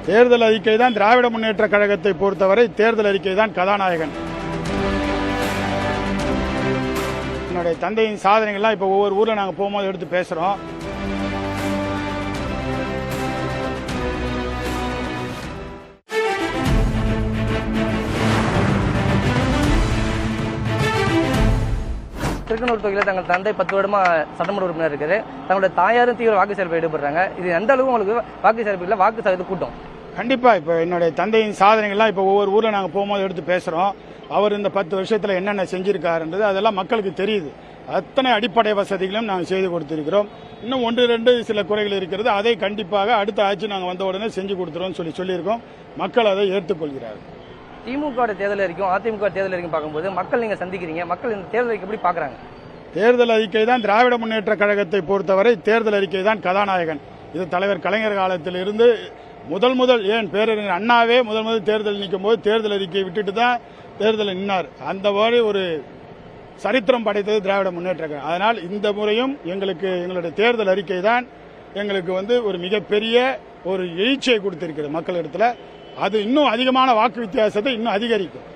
தேர்தல் அறிக்கை தான் திராவிட முன்னேற்ற கழகத்தை பொறுத்தவரை தேர்தல் அறிக்கை தான் கதாநாயகன். என்னுடைய தந்தையின் சாதனைகள்லாம் இப்போ ஒவ்வொரு ஊரில் நாங்கள் போகும்போது எடுத்து பேசுகிறோம். திருக்கனூர் தொகுதியில் தங்கள் தந்தை 10 வருடமா சட்டமன்ற உறுப்பினர் இருக்காரு. தங்களுடைய தாயாரும் தீவிர வாக்கு சேகரிப்பில் ஈடுபடுறாங்க. இது எந்த அளவுக்கு உங்களுக்கு வாக்கு சேகரிப்பில் வாக்கு சதவீத கூட்டம்? கண்டிப்பாக இப்போ என்னுடைய தந்தையின் சாதனைகள்லாம் இப்போ ஒவ்வொரு ஊரில் நாங்கள் போகும்போது எடுத்து பேசுகிறோம். அவர் இந்த 10 வருஷத்தில் என்னென்ன செஞ்சிருக்காருன்றது அதெல்லாம் மக்களுக்கு தெரியுது. அத்தனை அடிப்படை வசதிகளும் நாங்கள் செய்து கொடுத்திருக்கிறோம். இன்னும் 1-2 சில குறைகள் இருக்கிறது. அதை கண்டிப்பாக அடுத்த ஆட்சி நாங்கள் வந்த உடனே செஞ்சு கொடுத்துருவோம் சொல்லியிருக்கோம். மக்கள் அதை ஏற்றுக்கொள்கிறார்கள். திமுக தேர்தல் அறிக்கையும் அதிமுக தேர்தல் அறிக்கையும் பார்க்கும்போது மக்கள் நீங்க சந்திக்கிறீங்க, மக்கள் இந்த தேர்தல் அறிக்கை எப்படி பாக்குறாங்க? தேர்தல் அறிக்கை தான் திராவிட முன்னேற்ற கழகத்தை பொறுத்தவரை தேர்தல் அறிக்கை தான் கதாநாயகன். இது தலைவர் கலைஞர் காலத்தில் இருந்து முதல் ஏன் பேரறிஞர் அண்ணாவே முதல் தேர்தல் நிற்கும் போது தேர்தல் அறிக்கையை விட்டுட்டு தான் தேர்தலில் நின்னார். அந்த மாதிரி ஒரு சரித்திரம் படைத்தது திராவிட முன்னேற்ற கழகம். அதனால் இந்த முறையும் எங்களுடைய தேர்தல் அறிக்கை தான் எங்களுக்கு ஒரு மிகப்பெரிய ஒரு எழுச்சியை கொடுத்திருக்கிறது மக்களிடத்தில். அது இன்னும் அதிகமான வாக்கு வித்தியாசத்தை இன்னும் அதிகரிக்கும்.